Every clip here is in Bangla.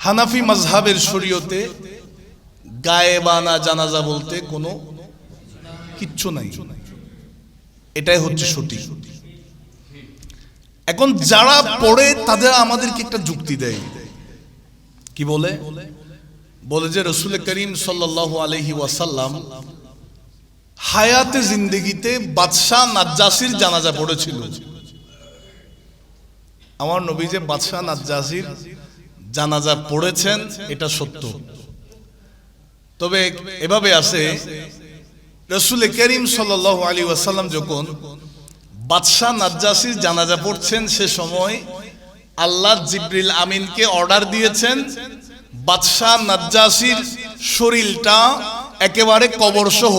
হানাফি মাযহাবের শরীয়তে গায়েবানা জানাজা বলতে কোনো কিচ্ছু নাই, এটাই হচ্ছে সঠিক। এখন যারা পড়ে তাদের আমাদেরকে একটা যুক্তি দেয়, কি বলে যে রাসূল করিম সাল্লাল্লাহু আলাইহি ওয়াসাল্লাম হায়াতে জিন্দেগিতে বাদশাহ নাজ্জাসীর জানাজা পড়েছিল। আমার নবী যে বাদশাহ নাজ্জাসীর জানাজা পড়েছেন এটা সত্য, তবে এভাবে আছে রাসূল করিম সাল্লাল্লাহু আলাইহি ওয়াসাল্লাম যখন বাদশাহ নাজ্জাসীর জানাজা পড়ছেন সে সময় আল্লাহ জিবরিল আমিনকে অর্ডার দিয়েছেন বাদশাহ নাজ্জাসীর শরীরটা একেবারে কবর সহ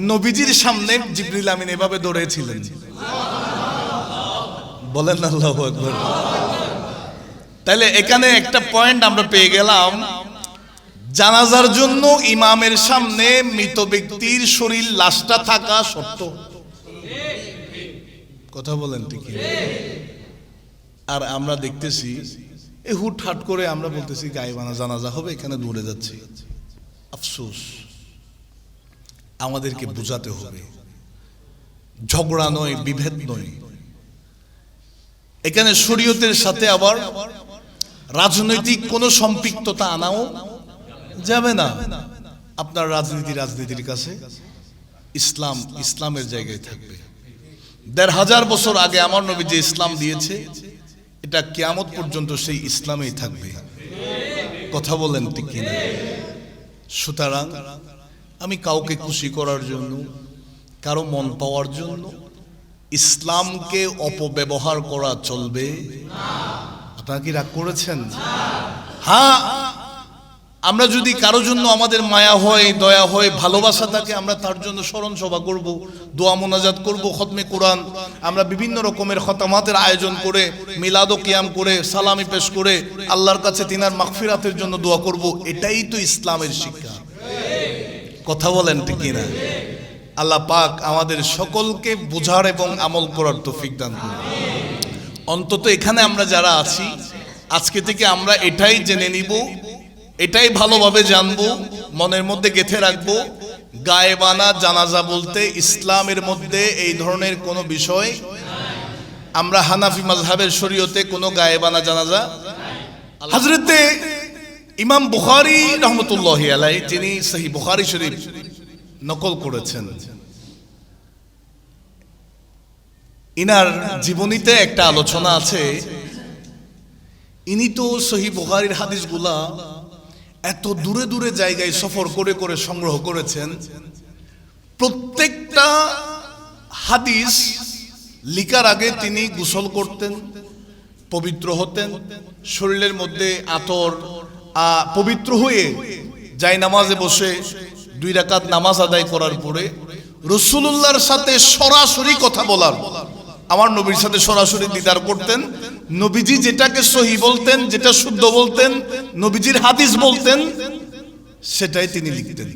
নবীজির সামনে জিবরিল আমিন এভাবে দৌড়েছিলেন। বলেন আল্লাহু আকবার। তাহলে এখানে একটা পয়েন্ট আমরা পেয়ে গেলাম, জানাজার জন্য ইমামের সামনে মৃত ব্যক্তির শরীর লাশটা থাকা শর্ত। কথা বলেন ঠিক? আর আমরা দেখতেছি এই হুটহাট করে আমরা বলতেছি গায়েবানা জানাজা হবে, এখানে দৌড়ে যাচ্ছি। আফসোস, আমাদেরকে বুঝাতে হবে ঝগড়া নয়, বিভেদ নয়, এখানে শরীয়তের সাথে আবার রাজনৈতিক কোনো সম্পৃক্ততা আনাও যাবে না। আপনার রাজনীতির কাছে ইসলামের জায়গায় থাকবে। ১৫০০ বছর আগে আমার নবী যে ইসলাম দিয়েছে এটা কিয়ামত পর্যন্ত সেই ইসলামেই থাকবে। কথা বলেন ঠিক কিনা? সুতরাং আমি কাউকে খুশি করার জন্য, কারো মন পাওয়ার জন্য ইসলামকে অপব্যবহার করা চলবে না। আপনারা কি রাগ করেছেন? হ্যাঁ, আমরা যদি কারো জন্য আমাদের মায়া হয়, দয়া হয়, ভালোবাসা থাকে, আমরা তার জন্য স্মরণ সভা করব, দোয়া মোনাজাত করব, খতমে কোরআন, আমরা বিভিন্ন রকমের খতমাতের আয়োজন করে, মিলাদ ও কিয়াম করে, সালামি পেশ করে আল্লাহর কাছে তিনার মাগফিরাতের জন্য দোয়া করব। এটাই তো ইসলামের শিক্ষা। কথা বলেন ঠিক কিনা? আল্লাহ পাক আমাদের সকলকে বোঝার এবং আমল করার তৌফিক দান করুন। অন্তত এখানে আমরা যারা আছি আজকে থেকে আমরা এটাই জেনে নিব, এটাই ভালোভাবে জানবো, মনের মধ্যে গেঁথে রাখবো, গায়েবানা জানাজা বলতে ইসলামের মধ্যে এই ধরনের কোনো বিষয়, আমরা হানাফি মাযহাবের শরীয়তে কোনো গায়েবানা জানাজা। হযরতে ইমাম বুখারী রাহমাতুল্লাহি আলাইহি, যিনি সহিহ বুখারী শরীফ নকল করেছেন, ইনার জীবনীতে একটা আলোচনা আছে। ইনি তো সহিহ বুখারীর হাদিসগুলা এত দূরে দূরে জায়গায় সফর করে করে সংগ্রহ করেছেন। প্রত্যেকটা হাদিস লিখার আগে তিনি গোসল করতেন, পবিত্র হতেন, শরীরের মধ্যে আতর, পবিত্র হয়ে যাই নামাজে বসে 2 রাকাত নামাজ আদায় করার পরে রাসূলুল্লাহর সাথে সরাসরি কথা বলার, আমার নবীর সাথে সরাসরি দিদার করতেন। নবীজি যেটাকে সহি বলতেন, যেটা শুদ্ধ বলতেন, নবীজির হাদিস বলতেন, সেটাই তিনি লিখতেন।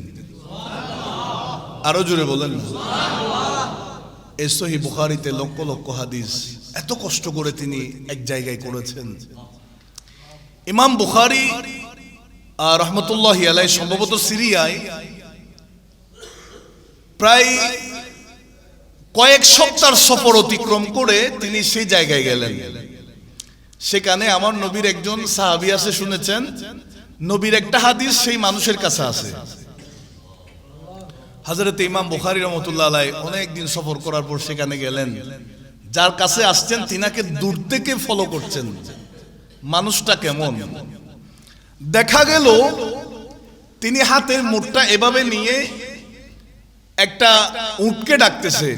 আরো জোরে বলেন। এই সহিহ বুখারীতে লক্ষ লক্ষ হাদিস এত কষ্ট করে তিনি এক জায়গায় করেছেন। ইমাম বুখারী রাহমাতুল্লাহি আলাইহি সম্ভবত সিরিয়ায় প্রায় কয়েক সপ্তাহ সফর অতিক্রম করে তিনি সেই জায়গায় গেলেন। সেখানে আমার নবীর একজন সাহাবী আছে, শুনেছেন নবীর একটা হাদিস সেই মানুষের কাছে আছে। হযরত ইমাম বুখারী রাহমাতুল্লাহ আলাইহি অনেক দিন সফর করার পর সেখানে গেলেন। যার কাছে আসছেন তিনাকে দূর থেকে ফলো করছেন, মানুষটা কেমন। দেখা গেল তিনি হাতের মুঠটা এভাবে নিয়ে একটা উটকে ডাকতেছে,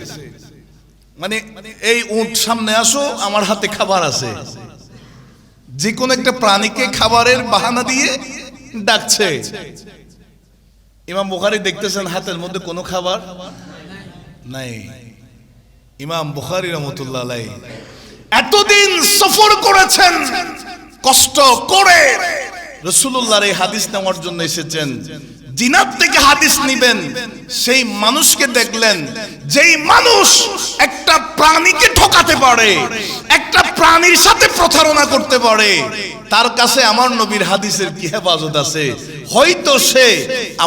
মানে এই উট সামনে আসো, আমার হাতে খাবার আছে। যে কোনো একটা প্রাণীকে খাবারের বাহানা দিয়ে ডাকছে। ইমাম বুখারী দেখতেছেন হাতের মধ্যে কোনো খাবার নাই। ইমাম বুখারী রাহমাতুল্লাহ আলাইহি এতদিন সফর করেছেন, কষ্ট করে রাসূলুল্লাহর এই হাদিস নেওয়ার জন্য এসেছেন। জিনাত থেকে হাদিস নিবেন, সেই মানুষকে দেখলেন যেই মানুষ একটা প্রাণীকে ঠকাতে পারে, একটা প্রাণীর সাথে প্রতারণা করতে পারে, তার কাছে আমার নবীর হাদিসের কি হেফাজত আছে? হয়তো সে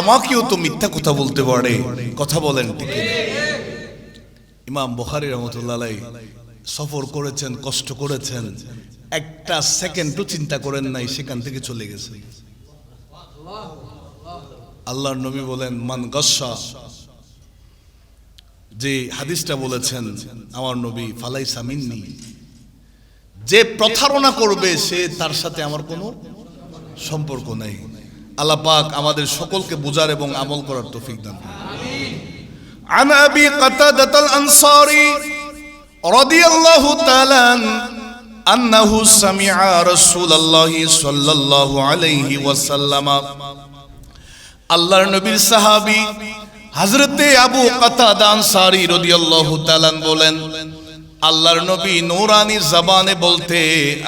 আমাকেও তো মিথ্যা কথা বলতে পারে। কথা বলেন ঠিক? ইমাম বুখারী রাহমাতুল্লাহ আলাইহি সফর করেছেন, কষ্ট করেছেন, একটা সেকেন্ডও চিন্তা করেন নাই, সেখান থেকে চলে গেছে। আল্লাহর নবী বলেন মান গাসসা, যে হাদিসটা বলেছেন আমার নবী, ফালাইসা মিন্নি, যে প্রতারণা করবে সে, তার সাথে আমার কোনো সম্পর্ক নাই। আল্লাহ পাক আমাদের সকলকে বুঝার এবং আমল করার তৌফিক দান করুন। আমিন। আন আবি কাতাদাত আল আনসারী রাদিয়াল্লাহু তাআলা আন্নাহু সামিআ রাসূলুল্লাহি সাল্লাল্লাহু আলাইহি ওয়াসাল্লাম, আল্লাহর নবীর সাহাবী হযরতে আবু কাতাদা আনসারী রাদিয়াল্লাহু তাআলা বলেন, আল্লাহর নবী নূরানি জবানে বলতে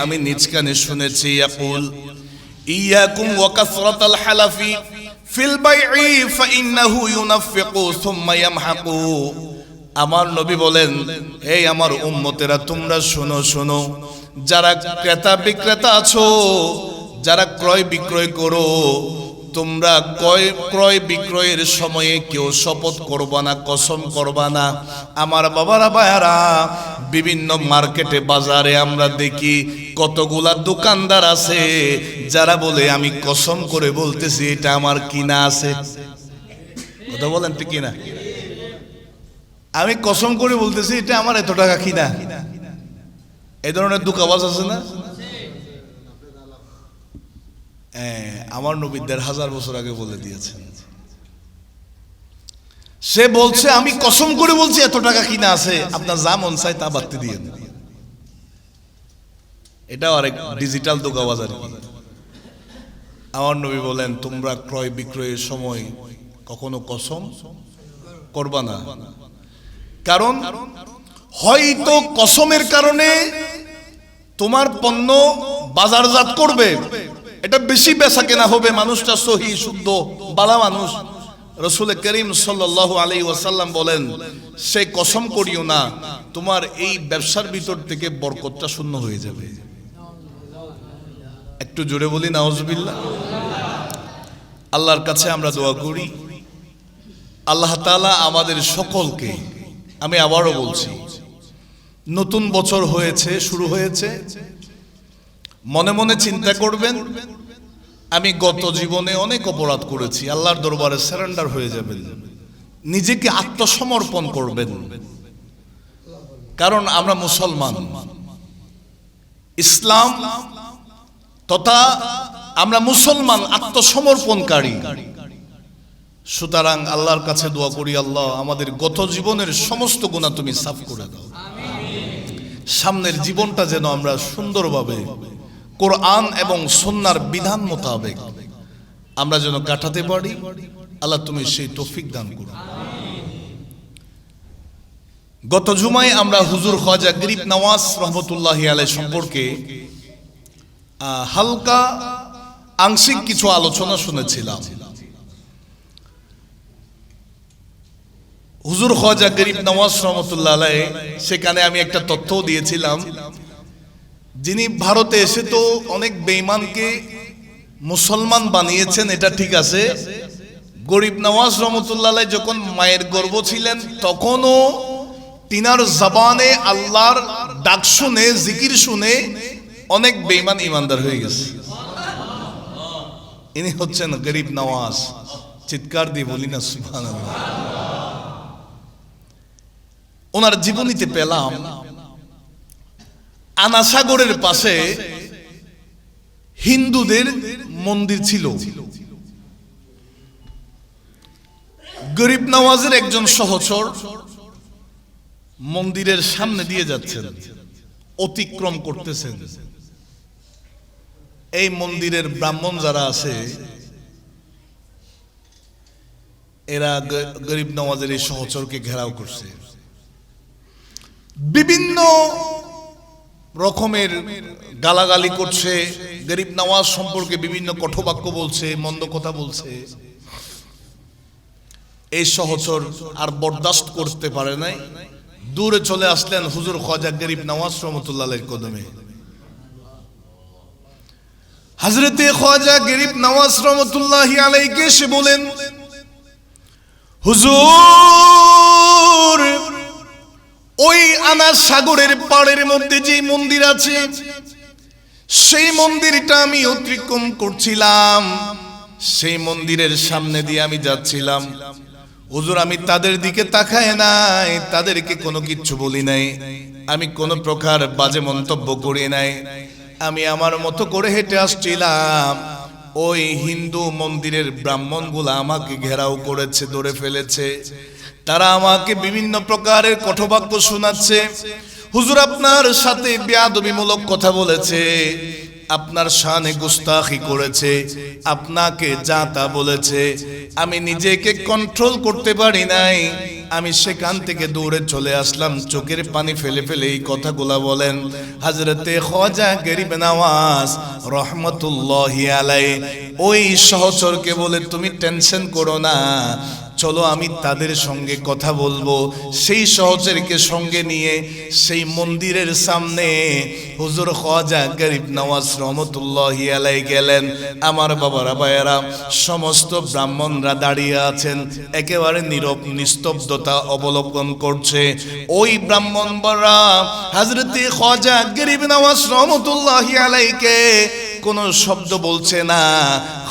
আমি নিজ কানে শুনেছি, ইয়াকুল ইয়াকুম ওয়া কাসরাতাল হালাফি ফিল বাই'i ফাইন্নাহু ইউনাফিকু সুম্মা ইয়ামহাকু। আমার নবী বলেন, এই আমার উম্মতেরা তোমরা শোনো শোনো, যারা ক্রেতা বিক্রেতা আছো, যারা ক্রয় বিক্রয় করো, তোমরা ক্রয় বিক্রয়ের সময়ে কেউ শপথ করবা না, কসম করবা না। আমার বাবারা ভাইয়ারা, বিভিন্ন মার্কেটে বাজারে আমরা দেখি কতগুলা দোকানদার আছে যারা বলে আমি কসম করে বলতেছি এটা আমার কিনা আছে। কথা বলেন ঠিক কিনা? আমি কসম করে বলতেছি এটা আমার এত টাকা কিনা। এই ধরনের দোকানবাজ আছে না? আমার নবী ১৫০০ বছর আগে বলে দিয়েছেন। সে বলছে আমি কসম করে বলছি এত টাকা কিনা আছে, আপনার যা মন চায় তা বাড়তে দিয়ে। এটাও আরেক ডিজিটাল দোকানবাজার। আমার নবী বলেন তোমরা ক্রয় বিক্রয়ের সময় কখনো কসম করবা না, কারণ হয়তো কসমের কারণে তোমার পণ্য বাজারজাত করবে, এটা বেশি বেচা কেনা হবে, মানুষটা সহি শুদ্ধ বালা মানুষ। রাসূল করিম সাল্লাল্লাহু আলাইহি ওয়াসাল্লাম বলেন সে কসম করিও না, তোমার এই ব্যবসার ভিতর থেকে বরকতটা শূন্য হয়ে যাবে। একটু জোরে বলি নাউজুবিল্লাহ। আল্লাহর কাছে আমরা দোয়া করি, আল্লাহ তাআলা আমাদের সকলকে, আমি আবারও বলছি, নতুন বছর হয়েছে, শুরু হয়েছে, মনে মনে চিন্তা করবেন আমি গত জীবনে অনেক অপরাধ করেছি, আল্লাহর দরবারে সারেন্ডার হয়ে যাবেন, নিজেকে আত্মসমর্পণ করবেন। কারণ আমরা মুসলমান, ইসলাম তথা আমরা মুসলমান আত্মসমর্পণকারী। সুতরাং আল্লাহর কাছে দোয়া করি, আল্লাহ আমাদের গত জীবনের সমস্ত গুনাহ তুমি সাফ করে দাও। সামনের জীবনটা যেন আমরা সুন্দরভাবে কোরআন এবং সুন্নাহর বিধান মোতাবেক আমরা যেন কাটাতে পারি, আল্লাহ তুমি সেই তৌফিক দান করো। গত জুমায় আমরা হুজুর খাজা গরিব নওয়াজ রহমতুল্লাহি আলাইহি সম্পর্কে হালকা আংশিক কিছু আলোচনা শুনেছিলাম। হুজুর খাজা গরিব নওয়াজ রহমতুল্লাহ আলাইহি, সেখানে আমি একটা তথ্য দিয়েছিলাম, যিনি ভারতে এসে তো অনেক বেঈমানকে মুসলমান বানিয়েছেন, এটা ঠিক আছে। গরিব নওয়াজ রহমতুল্লাহ আলাইহি যখন মায়ের গর্ভ ছিলেন তখনও তিনার জবানে আল্লাহর ডাক শুনে, জিকির শুনে অনেক বেঈমান ইমানদার হয়ে গেছে। ইনি হচ্ছেন গরিব নওয়াজ। চিৎকার দিয়ে বলি না সুবহানাল্লাহ। ওনার জীবনীতে পেলাম আনাসাগরের পাশে হিন্দুদের মন্দির ছিল। গরিব নওয়াজের একজন সহচর মন্দিরের সামনে দিয়ে যাচ্ছেন, অতিক্রম করতেছেন। এই মন্দিরের ব্রাহ্মণ যারা আছে এরা গরিব নওয়াজের এই সহচরকে ঘেরাও করছে, বিভিন্ন রকমের গালাগালি করছে, গরিব নওয়াজ সম্পর্কে বিভিন্ন কটুবাক্য বলছে, মন্দ কথা বলছে। এই সহচর আর বরদাস্ত করতে পারে নাই, দূরে চলে আসলেন হুজুর খাজা গরিব নওয়াজ রহমতুল্লাহ আলাইহির কদমে। হযরতে খাজা গরিব নওয়াজ রহমতুল্লাহ আলাইহিকে এসে বলেন, হুজুর, ওই আনাস সাগরের পাড়ের মধ্যে যে মন্দির আছে, সেই মন্দিরটা আমি অতিক্রম করছিলাম, সেই মন্দিরের সামনে দিয়ে আমি যাচ্ছিলাম। হুজুর, আমি তাদের দিকে তাকায় নাই, তাদেরকে কোনো কিচ্ছু বলি নাই, আমি কোনো প্রকার বাজে মন্তব্য করি নাই, আমি আমার মতো করে হেঁটে আসছিলাম। ওই হিন্দু মন্দিরের ব্রাহ্মণগুলা আমাকে ঘেরাও করেছে, ধরে ফেলেছে, তারা আমাকে বিভিন্ন প্রকারের কটুবাক্য শোনাচ্ছে। হুজুর, আপনার সাথে বেয়াদবিমূলক কথা বলেছে, আপনার শানে গুস্তাখি করেছে, আপনাকে যা তা বলেছে। আমি নিজেকে কন্ট্রোল করতে পারি নাই, আমি সেখান থেকে দৌড়ে চলে আসলাম। চোখের পানি ফেলে ফেলে এই কথাগুলা বলেন হযরতে খাজা গরিব নওয়াজ রহমতুল্লাহি আলাইহি। ওই সহচরকে বলে, তুমি টেনশন করো না, চলো আমি তাদের সঙ্গে কথা বলবো। সেই সহচরকে সঙ্গে নিয়ে সেই মন্দিরের সামনে হুজুর খাজা গরিব নওয়াজ রহমতুল্লাহি আলাইহি গেলেন। আমার বাবারা ভাইয়েরা, সমস্ত ব্রাহ্মণরা দাঁড়িয়ে আছেন, একেবারে নীরব নিস্তব্ধতা অবলম্বন করছে। ওই ব্রাহ্মণরা হযরতে খাজা গরিব নওয়াজ রহমতুল্লাহি আলাইহিকে কোনো শব্দ বলছে না।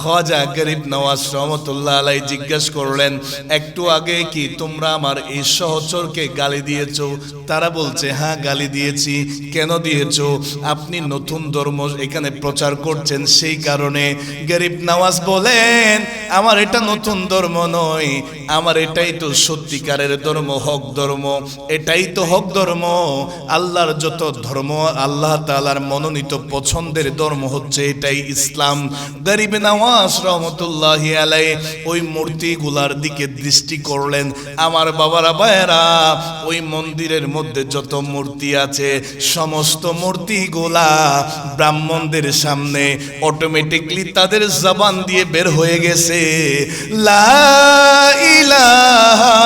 খাজা গরিব নওয়াজ রহমতুল্লাহ আলাইহি জিজ্ঞেস করলেন, একটু আগে কি তোমরা আমার এই সহচরকে গালি দিয়েছো? তারা বলছে, হ্যাঁ গালি দিয়েছি। কেন দিয়েছো? আপনি নতুন ধর্ম এখানে প্রচার করছেন, সেই কারণে। গরিব নওয়াজ বলেন, আমার এটা নতুন ধর্ম নয়, আমার এটাই তো সত্যিকারের ধর্ম, হক ধর্ম, এটাই তো হক ধর্ম। আল্লাহর যত ধর্ম, আল্লাহ তাআলার মনোনীত পছন্দের ধর্ম হচ্ছে এটাই ইসলাম। গরিব নওয়াজ রহমতুল্লাহি আলাইহি ওই মূর্তিগুলার দিকে দৃষ্টি করলেন। আমার বাবারা ভাইয়েরা, ওই মন্দিরের মধ্যে যত মূর্তি আছে, সমস্ত মূর্তিগুলা ব্রাহ্মণদের সামনে অটোমেটিকলি তাদের জবান দিয়ে বের হয়ে গেছে, লা ইলাহা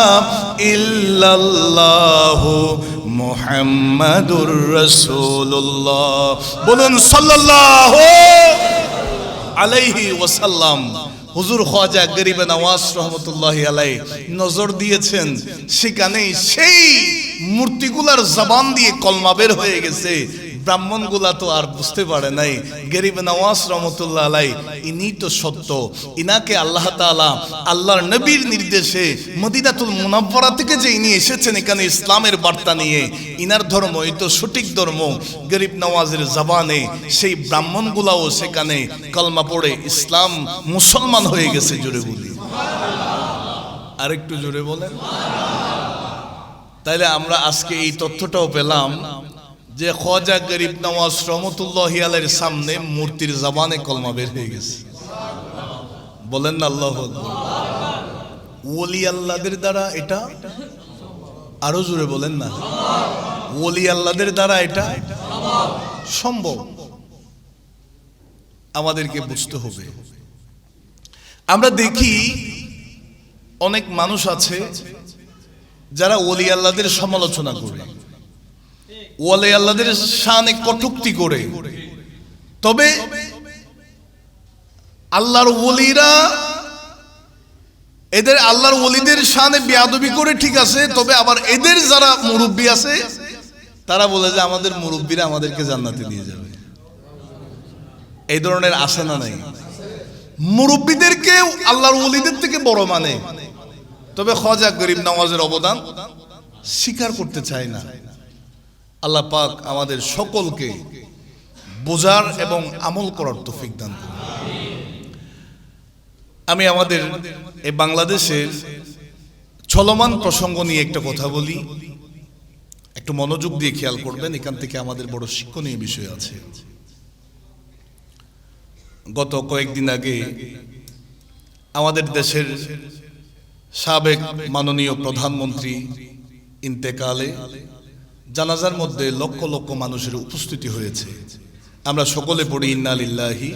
ইল্লাল্লাহু মুহাম্মাদুর রাসূলুল্লাহ। বলুন সাল্লাল্লাহু আলাইহি ওয়াসাল্লাম। হুজুর খাজা গরিব নওয়াজ রহমতুল্লাহি আলাইহি নজর দিয়েছেন, সেখানেই সেই মূর্তিগুলার জবান দিয়ে কলমা বের হয়ে গেছে। ব্রাহ্মণগুলা তো আর বুঝতে পারে নাই গরিব নওয়াজ রহমতুল্লাহ আলাইহি ইনি তো সত্য, ইনাকে আল্লাহ তাআলা আল্লাহর নবীর নির্দেশে মদিনাতুল মুনাওয়ারা থেকে যে ইনি এসেছেন এখানে ইসলামের বার্তা নিয়ে, ইনার ধর্ম এই তো সঠিক ধর্ম। গরিব নওয়াজের জবানে সেই ব্রাহ্মণগুলাও সেখানে কলমা পড়ে ইসলাম মুসলমান হয়ে গেছে। জোরে বলি আরেকটু জোরে বলেন। তাইলে আমরা আজকে এই তথ্যটাও পেলাম যে খাজা গরিব নওয়াজ রহমতুল্লাহি আলাইহির সামনে মূর্তির জবানে কলমা বের হয়ে গেছে। বলেন না আল্লাহু আকবার। ওলি আল্লাহদের দ্বারা এটা, আরো জোরে বলেন না, ওলি আল্লাহদের দ্বারা এটা সম্ভব। আমাদেরকে বুঝতে হবে। আমরা দেখি অনেক মানুষ আছে যারা ওলি আল্লাহদের সমালোচনা করে, ওলি আল্লাহদের শানে কটূক্তি করে। তবে আল্লাহর ওলিরা এদের আল্লাহর ওলিদের শানে বেয়াদবি করে, ঠিক আছে, তবে আবার এদের যারা মুরব্বী আছে তারা বলে যে আমাদের মুরব্বীরা আমাদেরকে জান্নাতে নিয়ে যাবে। এই ধরনের আছে না নাই? মুরব্বীদেরকে আল্লাহর ওলিদের থেকে বড় মানে, তবে খাজা গরিব নওয়াজের অবদান স্বীকার করতে চায় না। আল্লাহ পাক আমাদের সকলকে বোঝার এবং আমল করার তৌফিক দান করুন। আমি আমাদের এই বাংলাদেশের চলমান প্রসঙ্গ নিয়ে একটা কথা বলি, একটু মনোযোগ দিয়ে খেয়াল করবেন, এখান থেকে আমাদের বড় শিক্ষণীয় বিষয় আছে। গত কয়েকদিন আগে আমাদের দেশের সাবেক মাননীয় প্রধানমন্ত্রী ইন্তেকালে জানাজার মধ্যে লক্ষ লক্ষ মানুষের উপস্থিতি হয়েছে। আমরা সকলে পড়ি ইন্না লিল্লাহি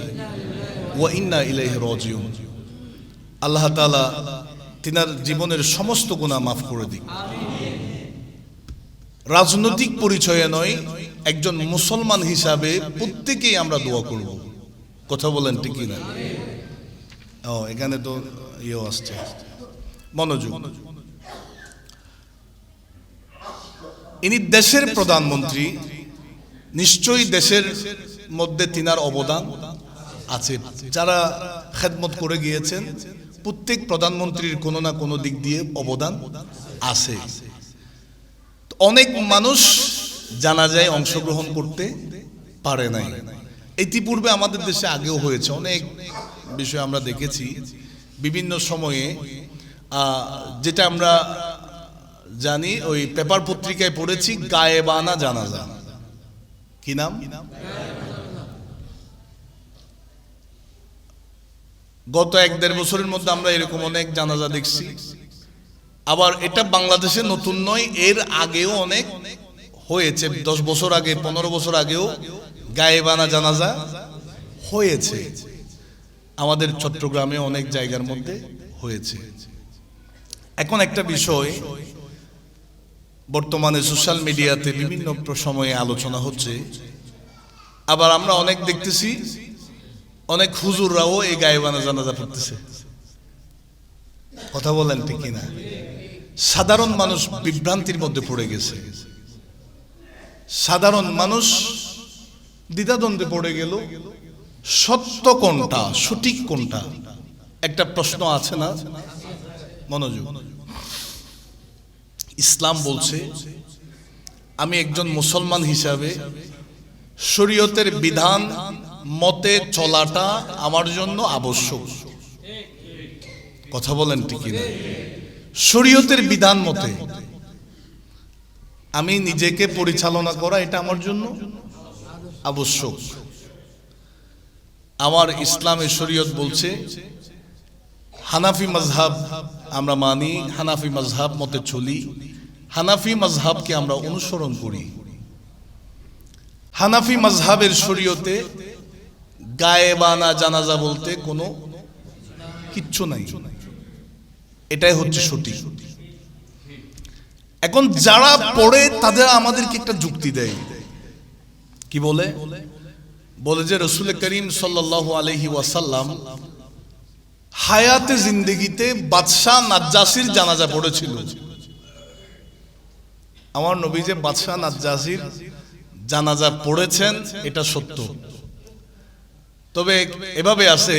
ওয়া ইন্না ইলাইহি রাজিউন। আল্লাহ তাআলা তিনার জীবনের সমস্ত গুনাহ মাফ করে দিক। রাজনৈতিক পরিচয়ে নয়, একজন মুসলমান হিসাবে প্রত্যেকেই আমরা দোয়া করব। কথা বলেন ঠিক কিনা? এখানে তো ইয়েও আসছে, মনোযোগ। ইনি দেশের প্রধানমন্ত্রী, নিশ্চয়ই দেশের মধ্যে তিনার অবদান আছে। যারা খেদমত করে গিয়েছেন, প্রত্যেক প্রধানমন্ত্রীর কোনো না কোনো দিক দিয়ে অবদান আছে। অনেক মানুষ জানাজায় অংশগ্রহণ করতে পারে নাই। ইতিপূর্বে আমাদের দেশে আগেও হয়েছে, অনেক বিষয় আমরা দেখেছি বিভিন্ন সময়ে। যেটা আমরা জানি, ওই পেপার পত্রিকায় পড়েছি, গায়েবানা জানাজা। কি নাম? গত 1-1.5 বছরের মধ্যে আমরা এরকম অনেক জানাজা দেখছি। আবার এটা বাংলাদেশে নতুন নয়, এর আগেও অনেক হয়েছে। 10 বছর আগে, 15 বছর আগেও গায়েবানা জানাজা হয়েছে। আমাদের চট্টগ্রামে অনেক জায়গার মধ্যে হয়েছে। এখন একটা বিষয় বর্তমানে সোশ্যাল মিডিয়াতে বিভিন্ন সময়ে আলোচনা হচ্ছে। আবার আমরা অনেক দেখতেছি, অনেক হুজুররাও এই গায়েবানা জানাজা পড়তেছে। কথা বলেন ঠিক কিনা? সাধারণ মানুষ বিভ্রান্তির মধ্যে পড়ে গেছে। সাধারণ মানুষ দ্বিধাদ্বন্দ্বে পড়ে গেল, সত্য কোনটা, সঠিক কোনটা, একটা প্রশ্ন আছে না? মনোযোগ। ইসলাম বলছে, আমি একজন মুসলমান হিসাবে শরীয়তের বিধান মতে চলাটা আমার জন্য আবশ্যক। কথা বলেন ঠিক কিনা? শরীয়তের বিধান মতে আমি নিজেকে পরিচালনা করা, এটা আমার জন্য আবশ্যক। আমার ইসলামের শরীয়ত বলছে, হানাফি মাযহাব আমরা মানি, হানাফি মাযহাব মতে চলি, হানাফি মাযহাবকে আমরা অনুসরণ করি। হানাফি মাযহাবের শরীয়তে গায়েবানা জানাজা বলতে কোনো কিচ্ছু নাই। এটাই হচ্ছে সঠিক। এখন যারা পড়ে তাদের আমাদেরকে একটা যুক্তি দেয়। কি বলে? বলে যে রাসূল করিম সাল্লাল্লাহু আলাইহি ওয়াসাল্লাম হায়াতে জিন্দেগিতে বাদশাহ নাজ্জাসির জানাজা পড়েছিল। আমার নবী যে বাদশাহ নাজ্জাসির জানাজা পড়েছেন, এটা সত্য। তবে এভাবে আছে,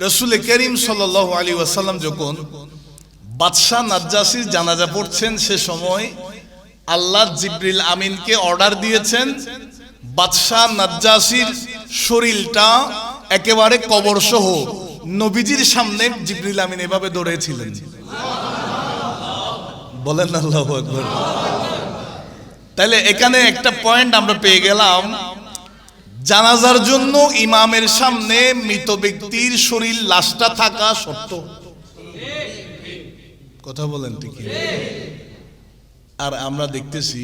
রাসূল করিম সাল্লাল্লাহু আলাইহি ওয়াসাল্লাম যখন বাদশাহ নাজ্জাসির জানাজা পড়ছেন, সে সময় আল্লাহ জিবরিল আমিনকে অর্ডার দিয়েছেন, বাদশাহ নাজ্জাসির শরীরটা একেবারে কবর সহ নবীজির সামনে জিবরিল আমিন এভাবে ধরেছিলেন। বলেন আল্লাহু আকবার। তাহলে এখানে একটা পয়েন্ট আমরা পেয়ে গেলাম, জানাজার জন্য ইমামের সামনে মৃত ব্যক্তির শরীর লাশটা থাকা শর্ত। কথা বলেন ঠিক? আর আমরা দেখতেছি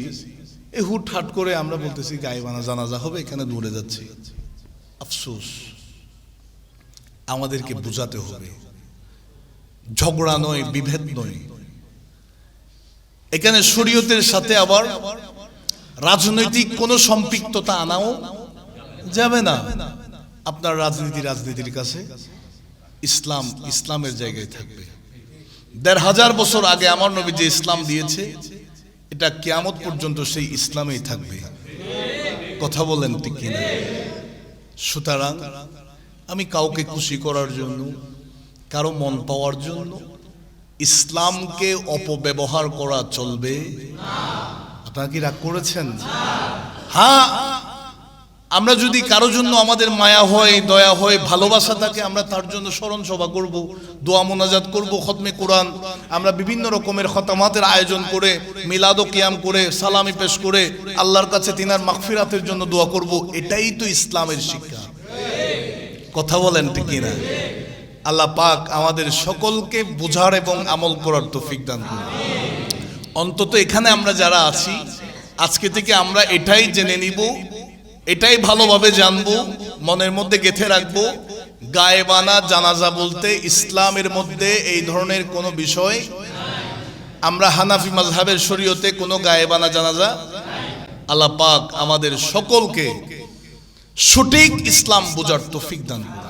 এই হুটহাট করে আমরা বলতেছি গায়েবানা জানাজা হবে, এখানে দৌড়ে যাচ্ছি। আফসোস, আমাদেরকে বুঝাতে হবে, ঝগড়া নয়, বিভেদ নয়। এখানে শরীয়তের সাথে আবার রাজনৈতিক কোনো সম্পৃক্ততা আনাও যাবে না। আপনার রাজনীতির কাছে ইসলাম ইসলামের জায়গায় থাকবে। ১৫০০ বছর আগে আমার নবী যে ইসলাম দিয়েছে, এটা কিয়ামত পর্যন্ত সেই ইসলামেই থাকবে। কথা বলেন ঠিক কিনা? সুতরাং আমি কাউকে খুশি করার জন্য, কারো মন পাওয়ার জন্য ইসলামকে অপব্যবহার করা চলবে না। আপনারা কি রাগ করেছেন? হ্যাঁ, আমরা যদি কারো জন্য আমাদের মায়া হয়, দয়া হয়, ভালোবাসা থাকে, আমরা তার জন্য স্মরণ সভা করব, দোয়া মোনাজাত করব, খতমে কোরআন, আমরা বিভিন্ন রকমের খতামাতের আয়োজন করে, মিলাদ ও কিয়াম করে, সালামি পেশ করে আল্লাহর কাছে তিনার মাগফিরাতের জন্য দোয়া করব। এটাই তো ইসলামের শিক্ষা। কথা বলেন ঠিক কিনা? আল্লাহ পাক আমাদের সকলকে বোঝার এবং আমল করার তৌফিক দান করুন। অন্তত এখানে আমরা যারা আছি, আজকে থেকে আমরা এটাই জেনে নিব, এটাই ভালোভাবে জানবো, মনের মধ্যে গেঁথে রাখবো, গায়েবানা জানাজা বলতে ইসলামের মধ্যে এই ধরনের কোনো বিষয়, আমরা হানাফি মাযহাবের শরীয়তে কোনো গায়েবানা জানাজা। আল্লাহ পাক আমাদের সকলকে সঠিক ইসলাম বোঝার তৌফিক দান করুন।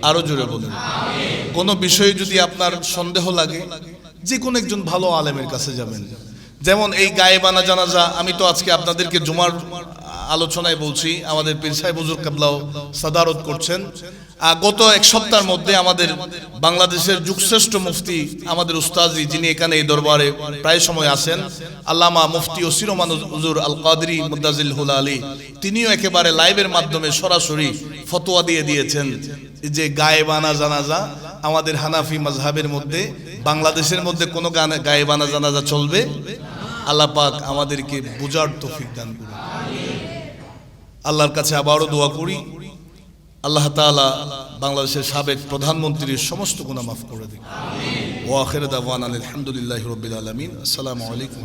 আরো জোরে বলেন। কোনো বিষয়ে যদি আপনার সন্দেহ লাগে, যে কোনো একজন ভালো আলেমের কাছে যাবেন। যেমন এই গায়েবানা জানাজা, আমি তো আজকে আপনাদেরকে জুমার আলোচনায় বলছি, আমাদের পীর সাহেব হুজুর কিবলাও সাদারত করছেন। গত এক সপ্তাহের মধ্যে আমাদের বাংলাদেশের যুগশ্রেষ্ঠ মুফতি, আমাদের উস্তাজি, যিনি এখানে এই দরবারে প্রায় সময় আসেন, আল্লামা মুফতি ওসিরমান হুজুর আল কাদরি মুদাজিল হুল আলী, তিনিও একেবারে লাইভের মাধ্যমে সরাসরি ফতোয়া দিয়ে দিয়েছেন যে গায়েবানা জানাজা আমাদের হানাফি মাযহাবের মধ্যে, বাংলাদেশের মধ্যে কোনো গায়েবানা জানাজা চলবে। আল্লাহ পাক আমাদেরকে বুঝার তৌফিক দান করুন। আল্লাহর কাছে আবারও দোয়া করি, আল্লাহ তাআলা বাংলাদেশের সাবেক প্রধানমন্ত্রীর সমস্ত গুনাহ মাফ করে দিন। ওয়া আখিরু দাওয়ানা আলহামদুলিল্লাহি রাব্বিল আলামিন। আসসালামু আলাইকুম।